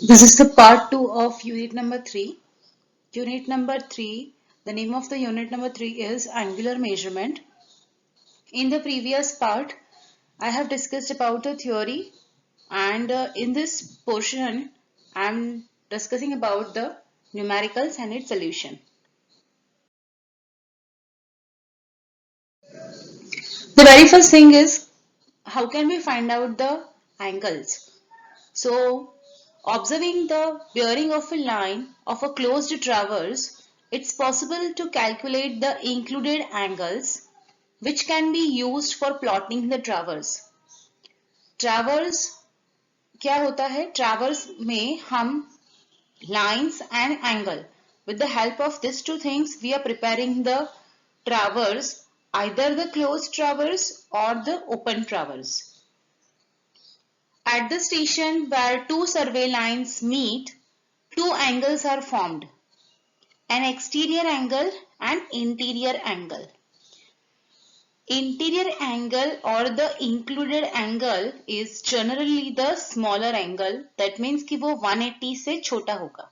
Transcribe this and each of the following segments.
This is the part 2 of unit number 3. Unit number 3, the name of the unit number 3 is angular measurement. In the previous part, I have discussed about the theory, and in this portion, I am discussing about the numericals and its solution. The very first thing is, how can we find out the angles? So, observing the bearing of a line of a closed traverse, it's possible to calculate the included angles which can be used for plotting the traverse. Traverse क्या होता है? Traverse में हम lines and angle. With the help of these two things, we are preparing the traverse, either the closed traverse or the open traverse. At the station where two survey lines meet, two angles are formed, an exterior angle and interior angle. Interior angle or the included angle is generally the smaller angle. That means कि वो 180 से छोटा होगा.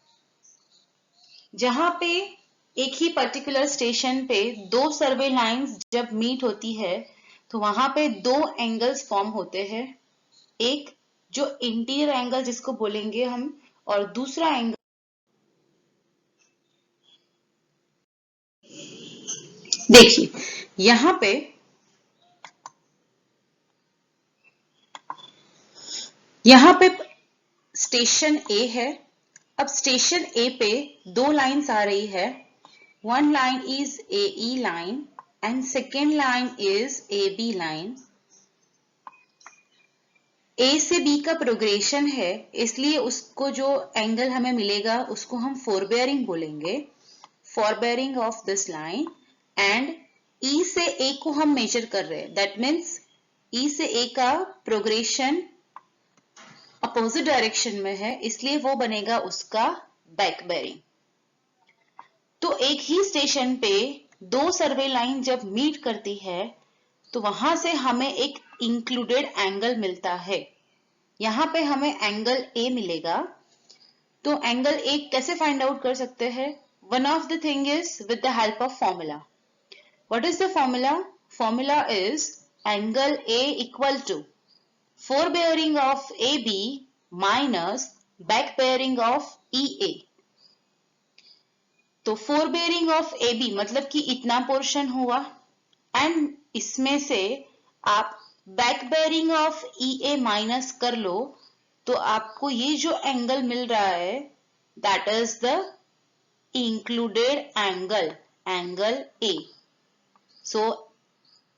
जहाँ पे एक ही particular station पे दो सर्वे लाइंस जब मीट होती है तो वहां पे दो एंगल्स फॉर्म होते हैं. एक जो इंटीरियर एंगल जिसको बोलेंगे हम, और दूसरा एंगल. देखिए यहाँ पे स्टेशन ए है. अब स्टेशन ए पे दो लाइंस आ रही है. One line is A E line and second line is A B line. A से बी का प्रोग्रेशन है, इसलिए उसको जो एंगल हमें मिलेगा उसको हम फोरबेयरिंग बोलेंगे. फोरबेयरिंग ऑफ दिस लाइन. एंड ई से ए को हम मेजर कर रहे हैं. दैट मीन्स ई से ए का प्रोग्रेशन अपोजिट डायरेक्शन में है, इसलिए वो बनेगा उसका बैक बेयरिंग. तो एक ही स्टेशन पे दो सर्वे लाइन जब मीट करती है तो वहां से हमें एक इंक्लूडेड एंगल मिलता है. यहां पे हमें एंगल ए मिलेगा. तो एंगल ए कैसे फाइंड आउट कर सकते हैं? One of the thing is with the help of formula. What is the formula? Formula is angle A equal to fore bearing of A B minus back bearing of E A. तो fore bearing of A B मतलब कि इतना portion हुआ, and इसमें से आप back bearing of E A minus कर लो तो आपको ये जो एंगल मिल रहा है that is the included angle, angle A. So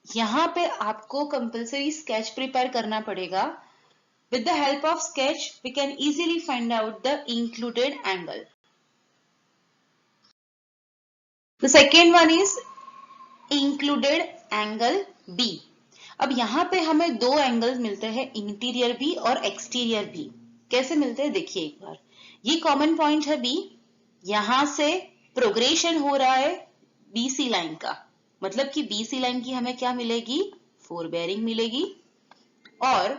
यहां पे आपको कंपल्सरी स्केच प्रिपेयर करना पड़ेगा. With the help of sketch we can easily find out the included angle. The second one is included angle B. अब यहाँ पे हमें दो एंगल्स मिलते हैं, इंटीरियर भी और एक्सटीरियर भी. कैसे मिलते हैं देखिए एक बार. ये कॉमन पॉइंट है बी. यहां से प्रोग्रेशन हो रहा है बीसी लाइन का, मतलब कि बीसी लाइन की हमें क्या मिलेगी? फोरबेयरिंग मिलेगी. और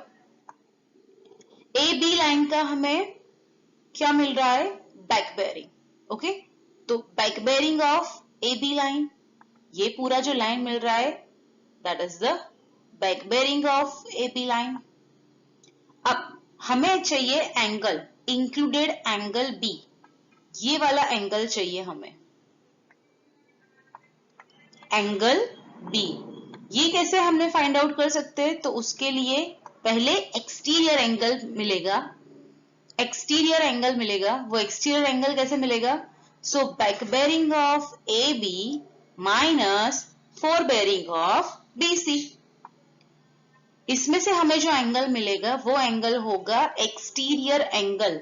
ए बी लाइन का हमें क्या मिल रहा है? Back bearing. ओके, तो back bearing of A B line, ये पूरा जो लाइन मिल रहा है that is the back bearing of A B line. अब हमें चाहिए एंगल, इंक्लूडेड एंगल बी. ये वाला एंगल चाहिए हमें, एंगल बी. ये कैसे हमने फाइंड आउट कर सकते हैं? तो उसके लिए पहले एक्सटीरियर एंगल मिलेगा. एक्सटीरियर एंगल मिलेगा. वो एक्सटीरियर एंगल कैसे मिलेगा? So back bearing of A B minus fore bearing of B C. इसमें से हमें जो एंगल मिलेगा वो एंगल होगा एक्सटीरियर एंगल.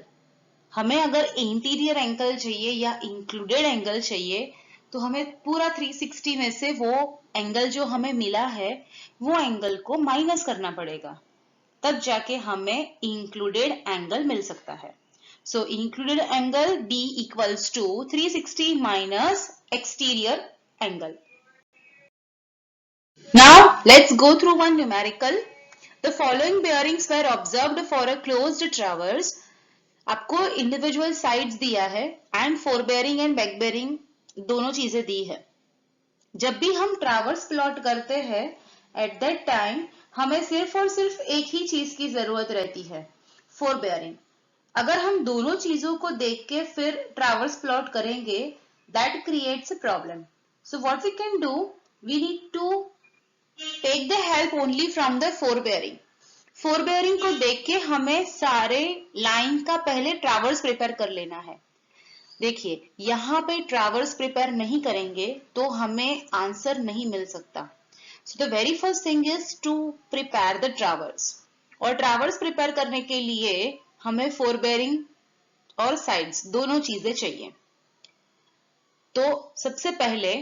हमें अगर इंटीरियर एंगल चाहिए या इंक्लूडेड एंगल चाहिए तो हमें पूरा 360 में से वो एंगल जो हमें मिला है वो एंगल को माइनस करना पड़ेगा, तब जाके हमें इंक्लूडेड एंगल मिल सकता है. So included angle B equals to 360 minus exterior angle. Now let's go through one numerical. The following bearings were observed for a closed traverse. आपको इंडिविजुअल साइड्स दिया है एंड फोरबेयरिंग एंड बैक बेयरिंग दोनों चीजें दी है। जब भी हम ट्रावर्स प्लॉट करते हैं एट दैट टाइम हमें सिर्फ और सिर्फ एक ही चीज की जरूरत रहती है, फोरबेयरिंग। अगर हम दोनों चीजों को देख के फिर ट्रावर्स प्लॉट करेंगे that creates a problem. So what we can do, we need to take the help only from the fore bearing. Fore bearing को देख के हमें सारे लाइन का पहले ट्रावर्स प्रिपेयर कर लेना है। देखिए यहाँ पे ट्रावर्स प्रिपेयर नहीं करेंगे तो हमें आंसर नहीं मिल सकता। So the very first thing is to prepare the traverse. और ट्रावर्स प्रिपेयर करने के लिए हमें फोरबेयरिंग और साइड्स दोनों चीजें चाहिए। तो सबसे पहले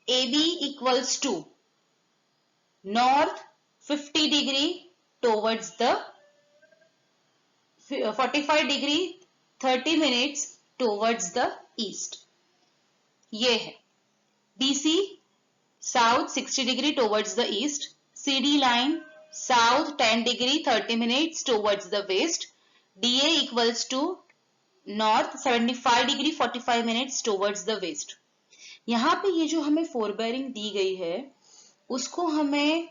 AB equals to north 50 degree towards the 45 degree 30 minutes towards the east, ये है। BC south 60 degree towards the east, CD line south 10 degree 30 minutes towards the west, DA equals to north 75 degree 45 minutes towards the west. यहाँ पे ये जो हमें फोरबेयरिंग दी गई है उसको हमें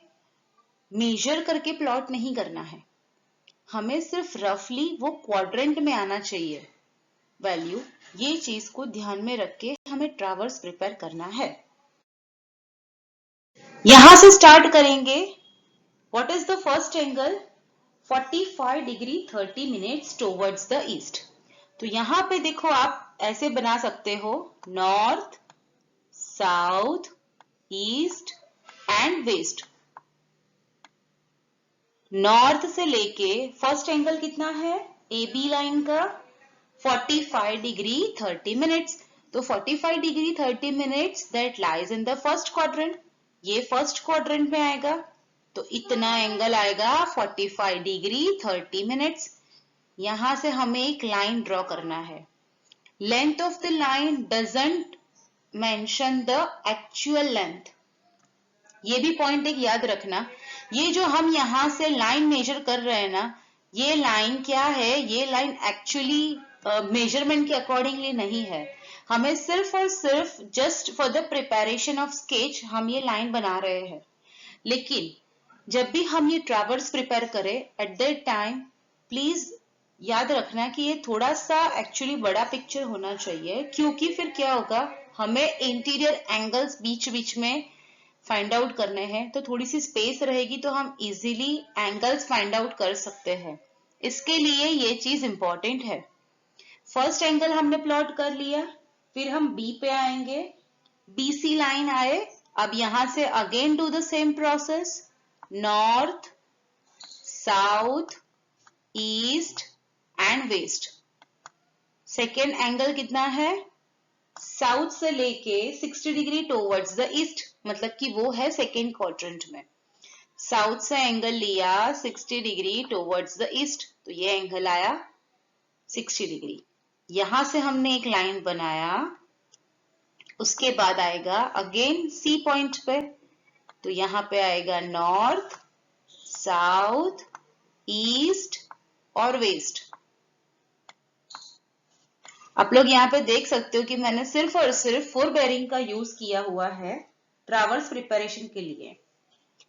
मेजर करके प्लॉट नहीं करना है, हमें सिर्फ रफली वो क्वाड्रेंट में आना चाहिए वैल्यू। ये चीज को ध्यान में रख के हमें ट्रावर्स प्रिपेयर करना है। यहां से स्टार्ट करेंगे। What is the first angle, 45 degree 30 minutes towards the east. तो यहां पे देखो आप ऐसे बना सकते हो, north south east and west. North से लेके फर्स्ट एंगल कितना है AB लाइन का 45 डिग्री 30 मिनट्स। तो 45 degree 30 minutes that lies in the first quadrant, ये फर्स्ट क्वाड्रेंट में आएगा। तो इतना एंगल आएगा 45 डिग्री 30 मिनट्स। यहां से हमें एक लाइन ड्रॉ करना है। Length of the line doesn't mention the actual length, ये भी पॉइंट एक याद रखना। ये जो हम यहां से लाइन मेजर कर रहे हैं ना, ये लाइन क्या है, ये लाइन एक्चुअली मेजरमेंट के अकॉर्डिंगली नहीं है। हमें सिर्फ और सिर्फ just for the preparation of sketch हम ये लाइन बना रहे हैं। लेकिन जब भी हम ये ट्रावर्स प्रिपेयर करें एट दैट टाइम प्लीज याद रखना कि ये थोड़ा सा एक्चुअली बड़ा पिक्चर होना चाहिए, क्योंकि फिर क्या होगा, हमें इंटीरियर एंगल्स बीच बीच में फाइंड आउट करने हैं। तो थोड़ी सी स्पेस रहेगी तो हम इजीली एंगल्स फाइंड आउट कर सकते हैं। इसके लिए ये चीज इंपॉर्टेंट है। फर्स्ट एंगल हमने प्लॉट कर लिया, फिर हम B पे आएंगे। BC लाइन आए, अब यहां से again do the same process, north south east and west. Second angle कितना है, साउथ से लेके 60 डिग्री टुवर्ड्स द ईस्ट, मतलब कि वो है सेकेंड क्वाड्रेंट में। साउथ से एंगल लिया 60 डिग्री टुवर्ड्स द ईस्ट, तो ये एंगल आया 60 डिग्री। यहां से हमने एक लाइन बनाया, उसके बाद आएगा अगेन C पॉइंट पे, तो यहां पे आएगा नॉर्थ साउथ ईस्ट और वेस्ट। आप लोग यहाँ पे देख सकते हो कि मैंने सिर्फ और सिर्फ फोरबेयरिंग का यूज किया हुआ है ट्रावर्स प्रिपरेशन के लिए।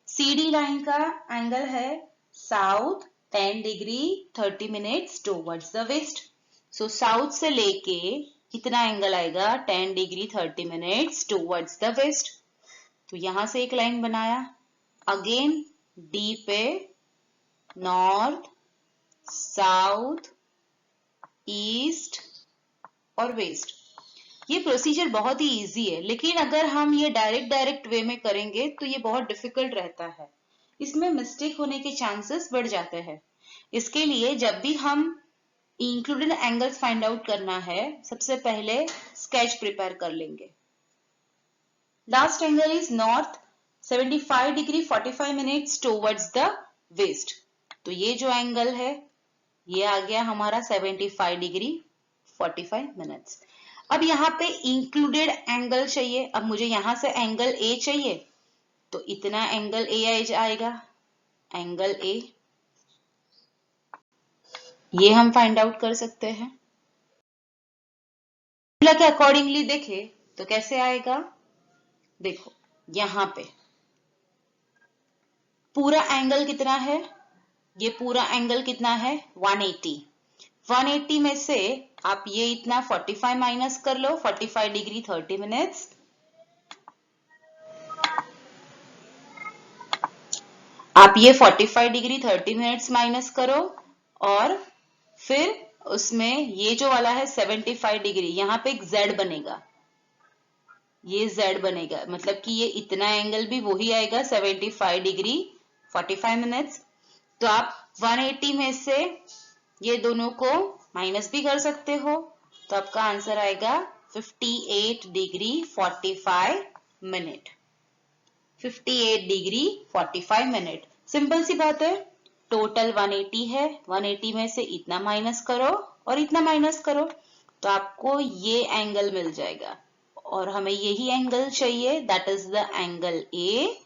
CD लाइन का एंगल है south 10 degree 30 minutes towards the west. So south से लेके कितना एंगल आएगा, 10 degree 30 minutes towards the west. तो यहां से एक लाइन बनाया, अगेन D पे नॉर्थ साउथ ईस्ट और वेस्ट। ये प्रोसीजर बहुत ही इजी है, लेकिन अगर हम ये डायरेक्ट वे में करेंगे तो ये बहुत डिफिकल्ट रहता है, इसमें मिस्टेक होने के चांसेस बढ़ जाते हैं। इसके लिए जब भी हम इंक्लूडेड एंगल्स फाइंड आउट करना है, सबसे पहले स्केच प्रिपेयर कर लेंगे। Last angle is north 75 degree 45 minutes towards the west. तो ये जो एंगल है ये आ गया हमारा 75 डिग्री 45 मिनट्स। अब यहाँ पे इंक्लूडेड एंगल चाहिए। अब मुझे यहां से एंगल A चाहिए, तो इतना एंगल A आएगा, एंगल A। ये हम फाइंड आउट कर सकते हैं। फॉर्मूला के अकॉर्डिंगली देखे तो कैसे आएगा, देखो यहां पे पूरा एंगल कितना है, ये पूरा एंगल कितना है 180। 180 में से आप ये इतना 45 माइनस कर लो, 45 डिग्री 30 मिनट्स। आप ये 45 डिग्री 30 मिनट्स माइनस करो और फिर उसमें ये जो वाला है 75 डिग्री, यहां पे एक z बनेगा, ये z बनेगा, मतलब कि ये इतना एंगल भी वही आएगा 75 डिग्री 45 मिनट्स। तो आप 180 में से ये दोनों को माइनस भी कर सकते हो, तो आपका आंसर आएगा 58 degree 45 minute. 58 degree 45 minute. Simple सी बात है, टोटल 180 है, 180 में से इतना माइनस करो और इतना माइनस करो तो आपको ये एंगल मिल जाएगा, और हमें यही एंगल चाहिए, that is the angle A,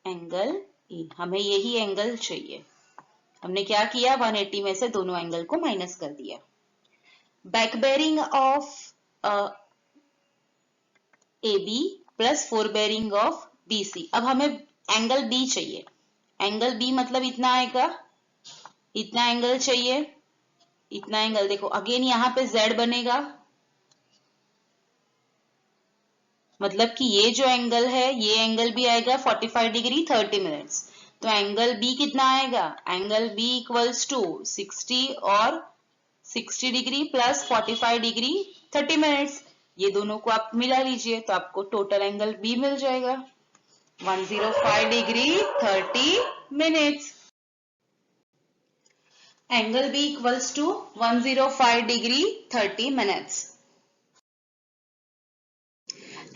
angle A, हमें यही एंगल चाहिए। हमने क्या किया, 180 में से दोनों एंगल को माइनस कर दिया। Back bearing of AB plus fore bearing of BC। अब हमें एंगल B चाहिए, एंगल B मतलब इतना आएगा, इतना एंगल चाहिए, इतना एंगल। देखो अगेन यहाँ पे Z बनेगा, मतलब कि ये जो एंगल है ये एंगल भी आएगा 45 डिग्री 30 मिनट्स। तो एंगल B कितना आएगा, एंगल B इक्वल्स टू 60 और 60 डिग्री प्लस 45 डिग्री 30 मिनट्स। ये दोनों को आप मिला लीजिए तो आपको टोटल एंगल B मिल जाएगा 105 degree 30 minutes. Angle B equals to 105 degree 30 minutes.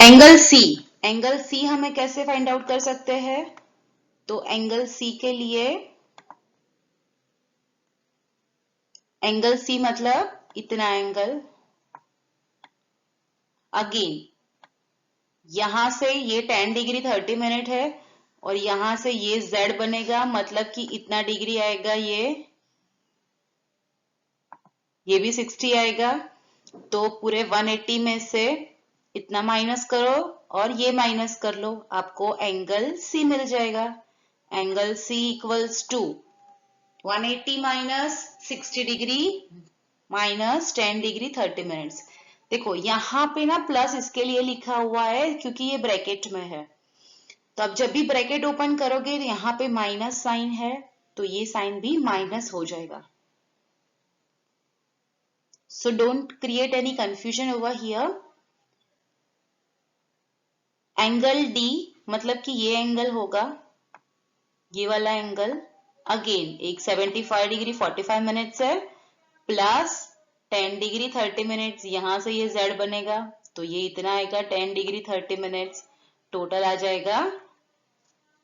Angle C, angle C हमें कैसे फाइंड आउट कर सकते हैं, तो एंगल C के लिए, एंगल C मतलब इतना एंगल, अगेन यहां से ये 10 डिग्री 30 मिनट है और यहां से ये Z बनेगा, मतलब कि इतना डिग्री आएगा, ये भी 60 आएगा। तो पूरे 180 में से इतना माइनस करो और ये माइनस कर लो, आपको एंगल C मिल जाएगा। Angle C equals to 180 minus 60 degree minus 10 degree 30 minutes. देखो यहाँ पे ना प्लस इसके लिए लिखा हुआ है क्योंकि ये ब्रैकेट में है, तो अब जब भी ब्रैकेट ओपन करोगे तो यहाँ पे माइनस साइन है, तो ये साइन भी माइनस हो जाएगा। So don't create any confusion over here. Angle D मतलब कि ये एंगल होगा, ये वाला एंगल, अगेन एक 75 डिग्री 45 मिनट्स है प्लस 10 डिग्री 30 मिनट्स, यहां से ये Z बनेगा तो ये इतना आएगा 10 डिग्री 30 मिनट्स, टोटल आ जाएगा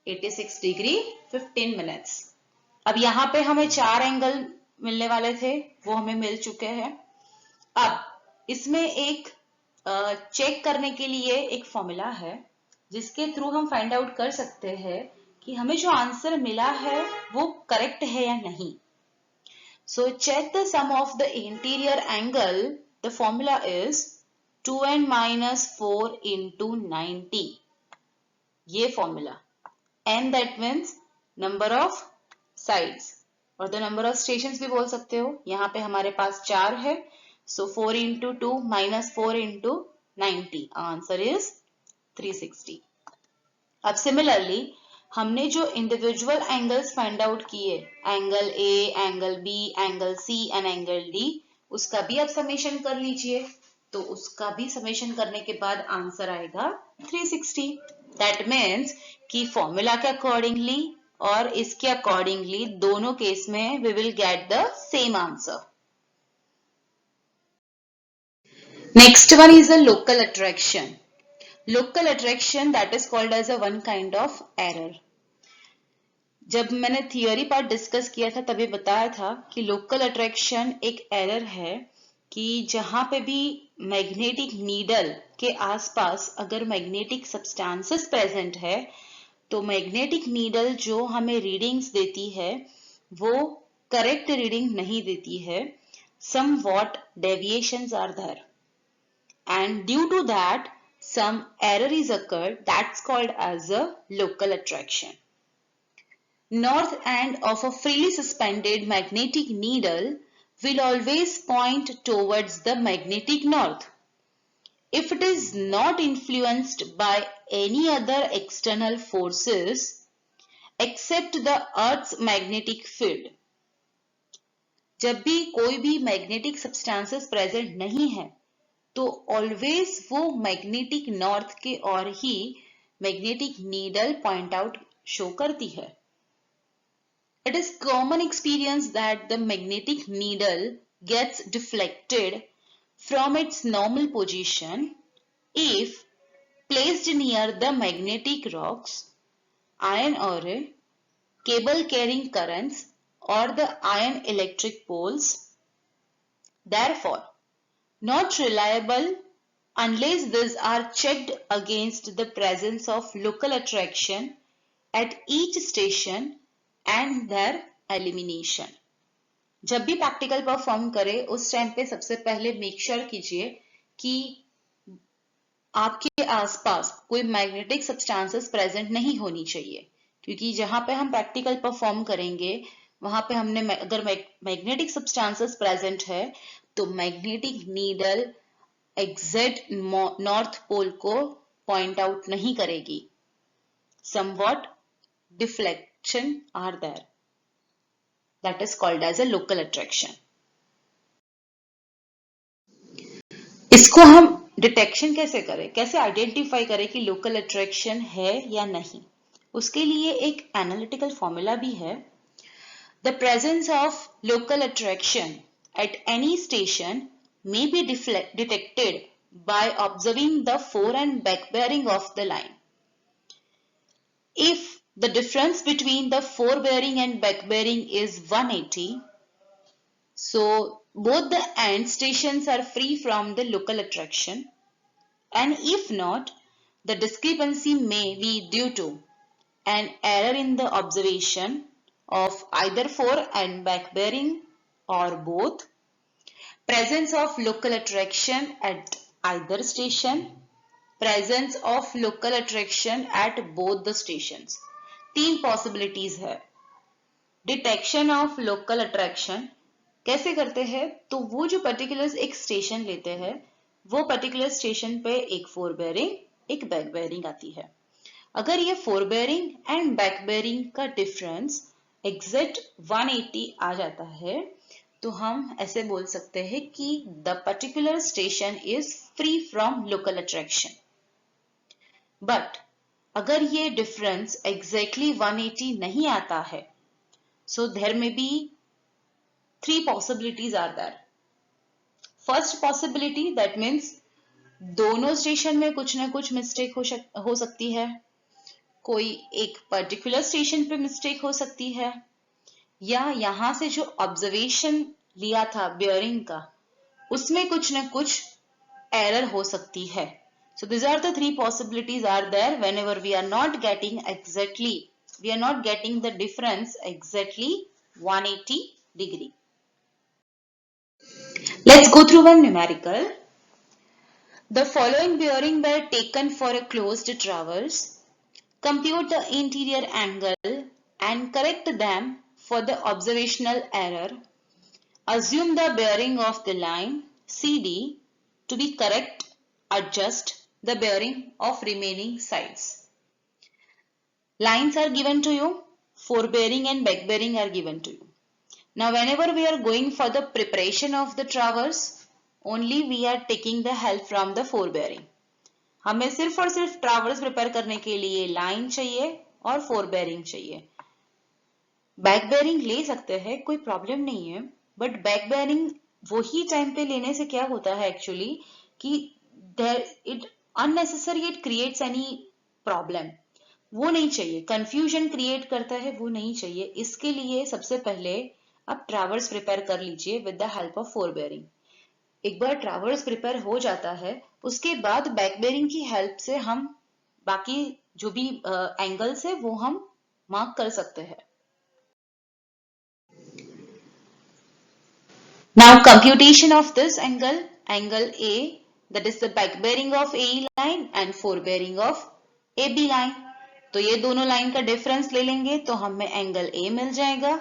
86 डिग्री 15 मिनट्स। अब यहाँ पे हमें चार एंगल मिलने वाले थे, वो हमें मिल चुके हैं। अब इसमें एक चेक करने के लिए एक फॉर्मूला है जिसके थ्रू हम फाइंड आउट कर सकते हैं कि हमें जो आंसर मिला है वो करेक्ट है या नहीं। So check the sum of the interior angle, the formula is 2n minus 4 into 90, ये formula, n that means number of sides और द नंबर ऑफ स्टेशन भी बोल सकते हो। यहाँ पे हमारे पास 4 है, so 4 into 2 minus 4 into 90, answer is 360। अब सिमिलरली हमने जो इंडिविजुअल एंगल्स फाइंड आउट किए, angle A, angle B, angle C and angle D, उसका भी आप समेशन कर लीजिए, तो उसका भी समेशन करने के बाद आंसर आएगा 360। दैट मीन्स कि फॉर्मूला के अकॉर्डिंगली और इसके अकॉर्डिंगली दोनों केस में we will get the same answer. Next one is a local attraction. Local attraction that is called as a one kind of error. जब मैंने थियोरी पार्ट डिस्कस किया था तभी बताया था कि लोकल अट्रैक्शन एक एरर है कि जहां पे भी मैग्नेटिक नीडल के आसपास अगर मैग्नेटिक सब्सटेंसेस प्रेजेंट है तो मैग्नेटिक नीडल जो हमें रीडिंग्स देती है वो करेक्ट रीडिंग नहीं देती है, somewhat deviations are there, and due to that some error is occurred, that's called as a local attraction. North end of a freely suspended magnetic needle will always point towards the magnetic north. If it is not influenced by any other external forces except the Earth's magnetic field. जब भी कोई भी magnetic substances present नहीं है तो always वो magnetic north के और ही magnetic needle point out show करती है. It is common experience that the magnetic needle gets deflected from its normal position if placed near the magnetic rocks, iron ore, cable carrying currents or the iron electric poles. Therefore, not reliable unless these are checked against the presence of local attraction at each station and their elimination. जब भी practical perform करें उस time पे सबसे पहले make sure कीजिए कि आपके आसपास कोई मैग्नेटिक सब्सटेंसेस प्रेजेंट नहीं होनी चाहिए, क्योंकि जहां पे हम प्रैक्टिकल परफॉर्म करेंगे वहां पे हमने अगर मैग्नेटिक सब्सटेंसेस प्रेजेंट है तो magnetic needle exact north pole को पॉइंट आउट नहीं करेगी. Somewhat deflection are there, that is called as a local attraction. इसको हम डिटेक्शन कैसे करें, कैसे आइडेंटिफाई करें कि लोकल अट्रैक्शन है या नहीं. उसके लिए एक एनालिटिकल फॉर्मूला भी है. The presence of local attraction at any station may be detected by observing the fore and back bearing of the line. If the difference between the fore bearing and back bearing is 180, so both the end stations are free from the local attraction, and if not, the discrepancy may be due to an error in the observation of either fore and back bearing or both, presence of local attraction at either station, presence of local attraction at both the stations. 3 possibilities है. Detection of local attraction कैसे करते हैं, तो वो जो particular एक station लेते हैं वो पर्टिकुलर स्टेशन पे एक फोर बेयरिंग एक बैक बेयरिंग आती है. अगर ये fore bearing and back bearing का डिफरेंस एग्जैक्ट 180 आ जाता है तो हम ऐसे बोल सकते हैं कि the particular station is free from local attraction. But अगर ये डिफरेंस एग्जैक्टली 180 नहीं आता है, so there may be 3 possibilities are there. First possibility that means दोनों स्टेशन में कुछ ना कुछ मिस्टेक हो सकती है. कोई एक पर्टिकुलर स्टेशन पे मिस्टेक हो सकती है, या यहां से जो ऑब्जर्वेशन लिया था बियरिंग का उसमें कुछ ना कुछ एरर हो सकती है. So these are the 3 possibilities are there whenever we are not getting the difference exactly 180 degree. Let's go through one numerical. The following bearing were taken for a closed traverse. Compute the interior angle and correct them for the observational error. Assume the bearing of the line CD to be correct. Adjust the bearing of remaining sides. Lines are given to you. Forebearing and back bearing are given to you. Now whenever we are going for the preparation of the traverse, only we are taking the help from the forebearing. हमें सिर्फ और सिर्फ traverse prepare करने के लिए line चाहिए और four bearing चाहिए. बैक बेयरिंग ले सकते हैं, कोई प्रॉब्लम नहीं है, बट बैक बेयरिंग वही टाइम पे लेने से क्या होता है एक्चुअली कि it unnecessary it creates any problem. वो नहीं चाहिए, कंफ्यूजन क्रिएट करता है, वो नहीं चाहिए. इसके लिए सबसे पहले आप ट्रावर्स प्रिपेयर कर लीजिए with the help of four bearing. एक बार ट्रावर्स प्रिपेयर हो जाता है उसके बाद बैक बेयरिंग की हेल्प से हम बाकी जो भी एंगल्स है वो हम मार्क कर सकते हैं. Now computation of this angle, angle A, that is the back bearing of AE line and forebearing of AB line. तो ये दोनों लाइन का डिफरेंस ले लेंगे तो हमें एंगल A मिल जाएगा.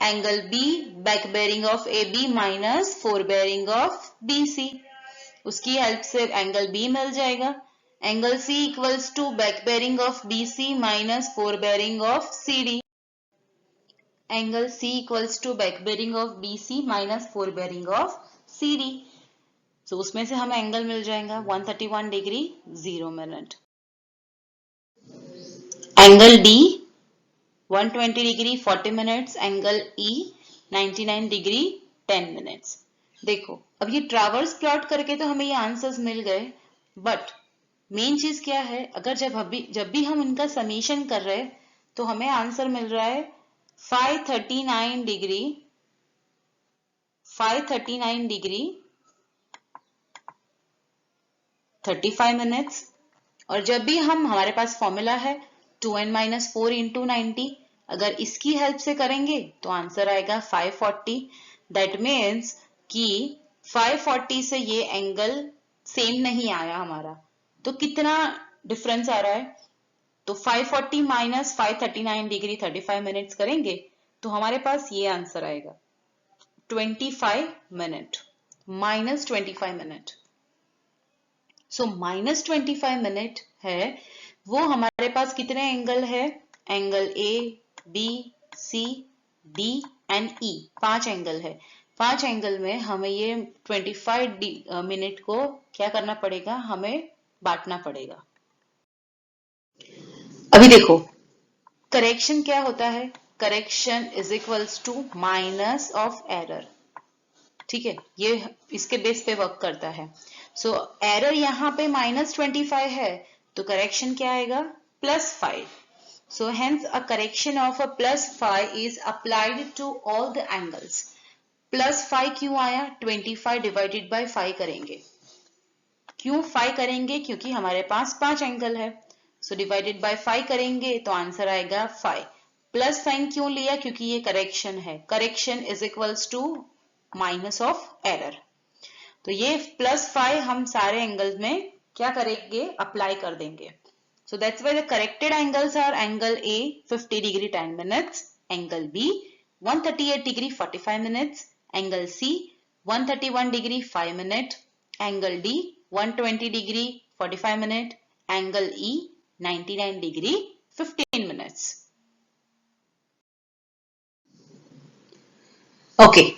Angle B back bearing of AB minus fore bearing of BC. उसकी हेल्प से एंगल B मिल जाएगा. Angle C equals to back bearing of BC minus fore bearing of CD. Angle C equals to back bearing of BC minus fore bearing of CD. तो उसमें से हमें angle मिल जाएगा 131 degree 0 minute. Angle D 120 degree 40 minutes. Angle E 99 degree 10 minutes. देखो अब ये traverse plot करके तो हमें ये आंसर्स मिल गए, बट मेन चीज क्या है, अगर जब भी हम इनका समीशन कर रहे हैं तो हमें आंसर मिल रहा है 539 डिग्री 35 मिनट्स. और जब भी हमारे पास फॉर्मूला है 2n-4 इंटू 90, अगर इसकी हेल्प से करेंगे तो आंसर आएगा 540. दैट मीन्स कि 540 से ये एंगल सेम नहीं आया हमारा, तो कितना डिफरेंस आ रहा है, तो 540 माइनस 539 डिग्री 35 मिनट्स करेंगे तो हमारे पास ये आंसर आएगा 25 minute, minus 25 minute. So minus 25 minute है, वो हमारे पास कितने एंगल है, angle A, B, C, D and E, 5 angle है. 5 एंगल में हमें ये 25 मिनट को क्या करना पड़ेगा, हमें बांटना पड़ेगा. अभी देखो करेक्शन क्या होता है, correction is equals to minus of error. ठीक है, ये इसके बेस पे वर्क करता है. सो एरर यहाँ पे -25 है तो करेक्शन क्या आएगा, +5. So hence a correction of a +5 is applied to all the angles. +5 क्यों आया, 25 डिवाइडेड बाय 5 करेंगे. क्यों 5 करेंगे, क्योंकि हमारे पास 5 एंगल है. सो डिवाइडेड बाय 5 करेंगे तो आंसर आएगा 5. प्लस साइन क्यों लिया, क्योंकि ये करेक्शन है. Correction is equals to minus of error. तो ये +5 हम सारे एंगल में क्या करेंगे, अप्लाई कर देंगे. So that's why the corrected angles R angle A 50 degree 10 minutes, angle B 138 degree 45 minutes, angle C 131 degree 5 minute, angle D 120 degree 45 minute, angle E 99 degree 15 minutes. Okay,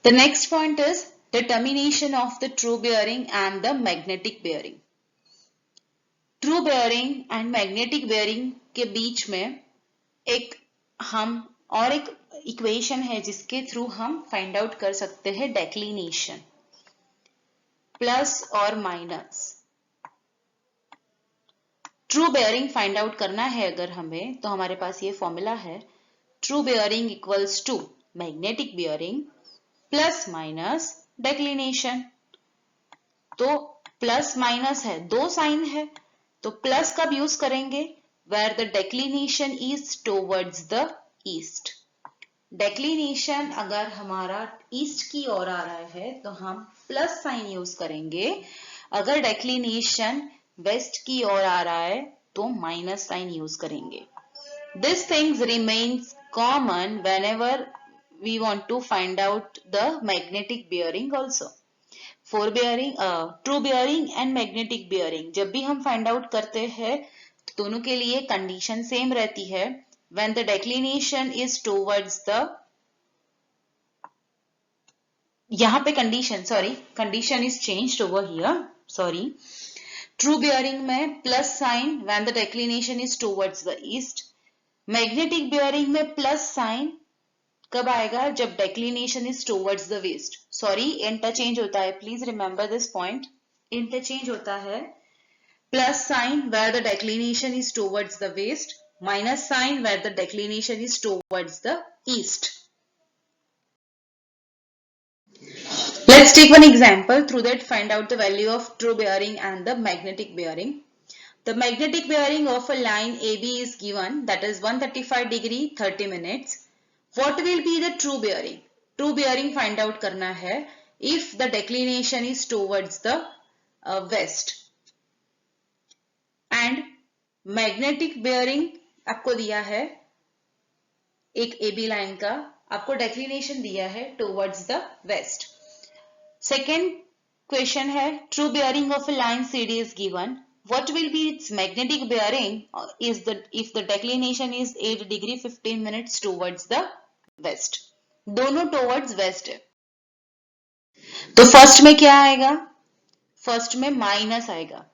the next point is determination of the true bearing and the magnetic bearing. True bearing and magnetic bearing के बीच में एक equation है जिसके through हम find out कर सकते हैं declination, plus और minus. True bearing find out करना है अगर हमें, तो हमारे पास ये फॉर्मूला है, true bearing equals to magnetic bearing plus minus declination. तो प्लस माइनस है, दो साइन है, तो प्लस कब यूज करेंगे, where the declination is towards the east. Declination अगर हमारा ईस्ट की ओर आ रहा है तो हम प्लस साइन यूज करेंगे. अगर डेक्लिनेशन वेस्ट की ओर आ रहा है तो माइनस साइन यूज करेंगे. This things remains common whenever we want to find out the magnetic bearing also. Four bearing, true bearing and magnetic bearing जब भी हम फाइंड आउट करते हैं तो दोनों के लिए कंडीशन सेम रहती है. when the declination is towards the, यहाँ पे condition is changed over here, sorry. True bearing में plus sign when the declination is towards the east. Magnetic bearing में प्लस साइन कब आएगा, जब declination is towards the west. Sorry, interchange होता है, please remember this point. Interchange होता है. Plus sign where the declination is towards the west, minus sign where the declination is towards the east. Let's take one example. Through that, find out the value of true bearing and the magnetic bearing. The magnetic bearing of a line AB is given, that is 135 degree 30 minutes. What will be the true bearing? True bearing find out करना है if the declination is towards the west. And magnetic bearing आपको दिया है एक AB line का, आपको declination दिया है towards the west. Second question है true bearing of a line CD is given, what will be its magnetic bearing is the if the declination is 8 degree 15 minutes towards the west। दोनों towards west है, तो first में क्या आएगा, first में minus आएगा।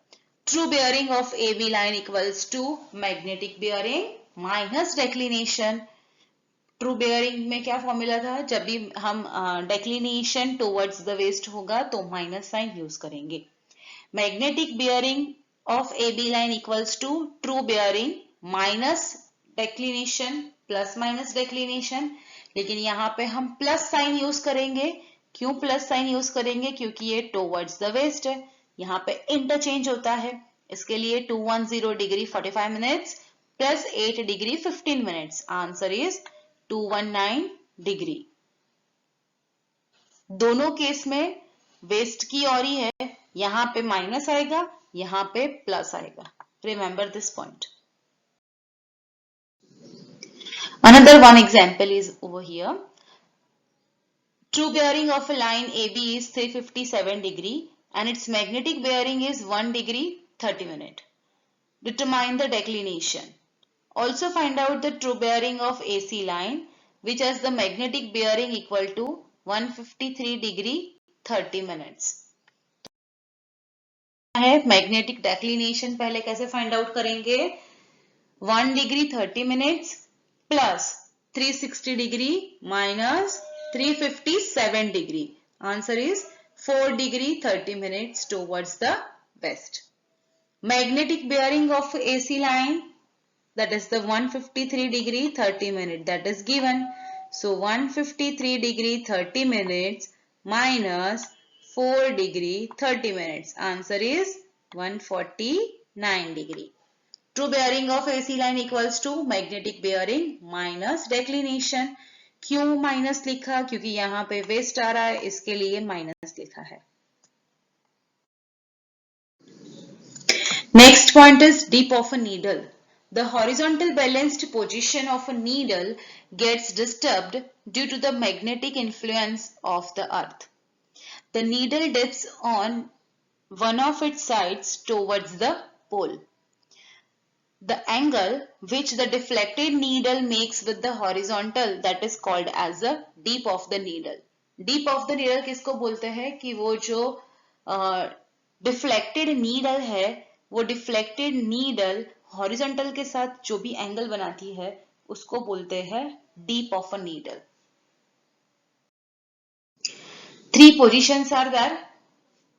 True bearing of AB line equals to magnetic bearing minus declination. True bearing में क्या फॉर्मूला था, जब भी हम डेक्लिनेशन टुवर्ड्स द वेस्ट होगा तो माइनस साइन यूज करेंगे। Magnetic bearing of AB line equals to true bearing minus declination plus minus declination, लेकिन यहाँ पे हम प्लस साइन यूज करेंगे। क्यों प्लस साइन यूज करेंगे, क्योंकि ये टुवर्ड्स द वेस्ट है, यहाँ पे इंटरचेंज होता है, इसके लिए 210 degree 45 minutes plus 8 degree 15 minutes, answer is 219 degree. दोनों केस में वेस्ट की ओर ही है, यहाँ पे माइनस आएगा, यहाँ पे प्लस आएगा। Remember this point. Another one example is over here. True bearing of a line AB is 357 degree and its magnetic bearing is 1 degree 30 minute. Determine the declination. Also find out the true bearing of AC line which has the magnetic bearing equal to 153 degree 30 minutes. है magnetic declination, पहले कैसे find out करेंगे, 1 degree 30 minutes plus 360 degree minus 357 degree, answer is 4 degree 30 minutes towards the west. Magnetic bearing of AC line, that is the 153 degree 30 minute that is given, so 153 degree 30 minutes minus 4 degree 30 minutes, answer is 149 degree। True bearing of AC line equals to magnetic bearing minus declination। क्यों minus लिखा, क्योंकि यहाँ पे waste आ रहा है, इसके लिए minus लिखा है। Next point is dip of a needle. The horizontal balanced position of a needle gets disturbed due to the magnetic influence of the earth. The needle dips on one of its sides towards the pole. The angle which the deflected needle makes with the horizontal, that is called as the dip of the needle. Dip of the needle किसको बोलते हैं, कि वो जो deflected needle है, वो deflected needle horizontal के साथ जो भी एंगल बनाती है उसको बोलते हैं dip of a needle. Three positions are there.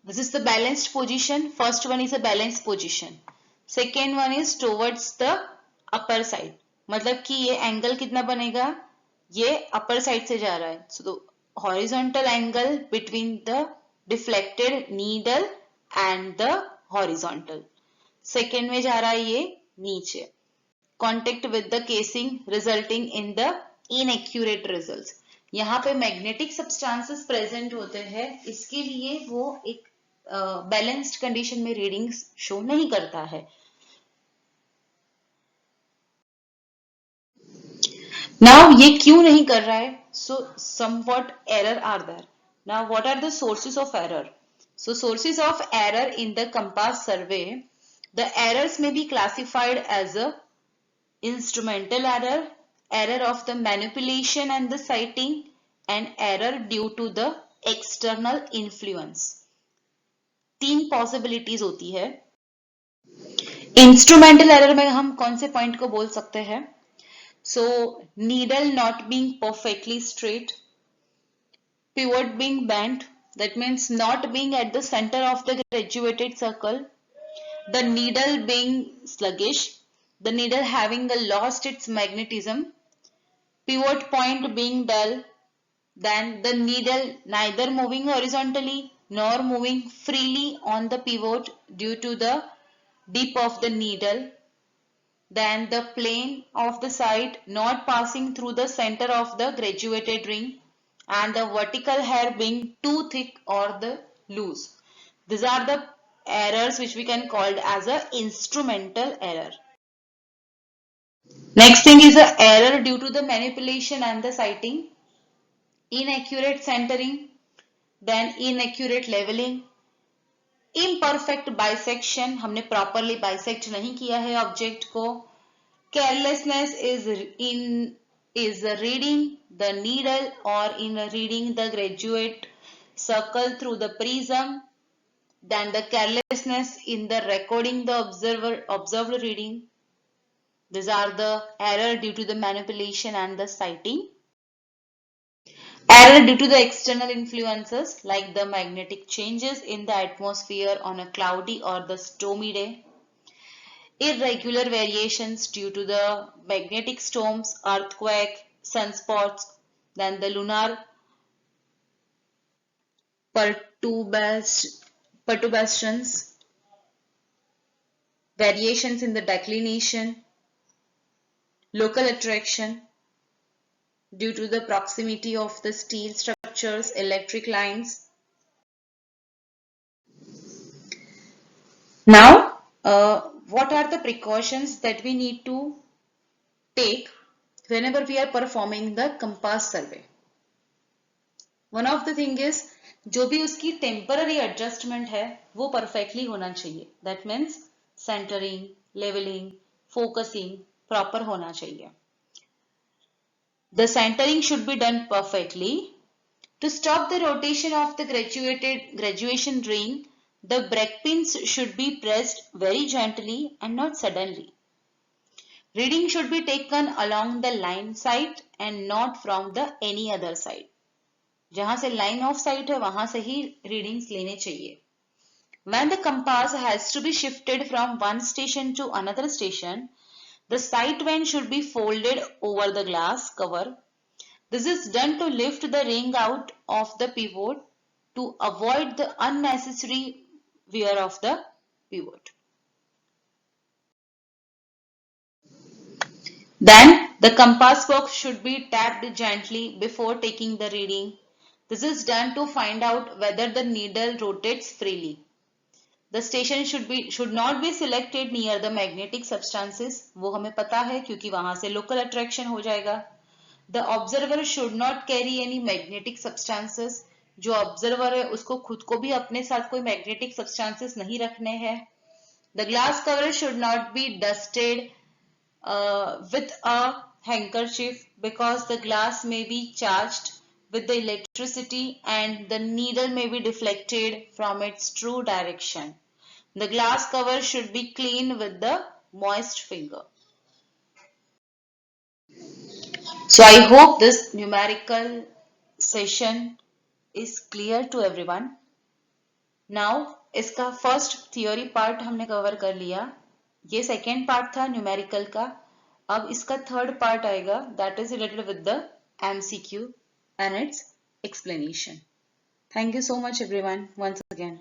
This is the balanced position. First one is a balanced position. Second one is towards the upper side. मतलब कि ये एंगल कितना बनेगा, ये अपर साइड से जा रहा है, so the horizontal angle between the deflected needle and the horizontal. Second में जा रहा है ये नीचे. Contact with the casing resulting in the inaccurate results. यहाँ पे मैग्नेटिक सब्सटेंसेस प्रेजेंट होते हैं, इसके लिए वो एक बैलेंस्ड कंडीशन में रीडिंग्स शो नहीं करता है। नाउ ये क्यों नहीं कर रहा है, so somewhat error are there. Now what are the sources of error, so sources of error in the compass survey, the errors may be classified as a instrumental error, error of the manipulation and the sighting, and error due to the external influence. तीन possibilities होती है। Instrumental error में हम कौन से point को बोल सकते हैं, so needle not being perfectly straight, pivot being bent, that means not being at the center of the graduated circle, the needle being sluggish, the needle having lost its magnetism, pivot point being dull, then the needle neither moving horizontally nor moving freely on the pivot due to the dip of the needle, then the plane of the side not passing through the center of the graduated ring, and the vertical hair being too thick or the loose. These are the errors which we can call as a instrumental error. Next thing is a error due to the manipulation and the sighting, inaccurate centering, then inaccurate leveling, imperfect bisection, हमने properly bisect नहीं किया है object को, carelessness is reading the needle or in reading the graduate circle through the prism, then the carelessness in the recording the observed reading. These are the error due to the manipulation and the sighting. Error due to the external influences like the magnetic changes in the atmosphere on a cloudy or the stormy day. Irregular variations due to the magnetic storms, earthquake, sunspots, then the lunar perturbations, variations in the declination, local attraction due to the proximity of the steel structures, electric lines. Now, what are the precautions that we need to take whenever we are performing the compass survey? One of the thing is, जो भी उसकी temporary adjustment है वो perfectly होना चाहिए. That means centering, leveling, focusing proper होना चाहिए. The centering should be done perfectly. To stop the rotation of the graduation ring, the breakpins should be pressed very gently and not suddenly. Reading should be taken along the line sight and not from the any other side. जहां से line of sight है वहां से ही readings लेने चाहिए. When the compass has to be shifted from one station to another station, the sight band should be folded over the glass cover. This is done to lift the ring out of the pivot to avoid the unnecessary wear of the pivot. Then the compass box should be tapped gently before taking the reading. This is done to find out whether the needle rotates freely. The station should not be selected near the magnetic substances. वो हमें पता है क्योंकि वहां से local attraction हो जाएगा. The observer should not carry any magnetic substances. जो observer है उसको खुद को भी अपने साथ कोई magnetic substances नहीं रखने हैं. The glass cover should not be dusted with a handkerchief because the glass may be charged with the electricity and the needle may be deflected from its true direction. The glass cover should be cleaned with the moist finger. So I hope this numerical session is clear to everyone. Now इसका first theory part हमने cover कर लिया. ये second part था numerical का. अब इसका third part आएगा, that is related with the MCQ and its explanation. Thank you so much everyone once again.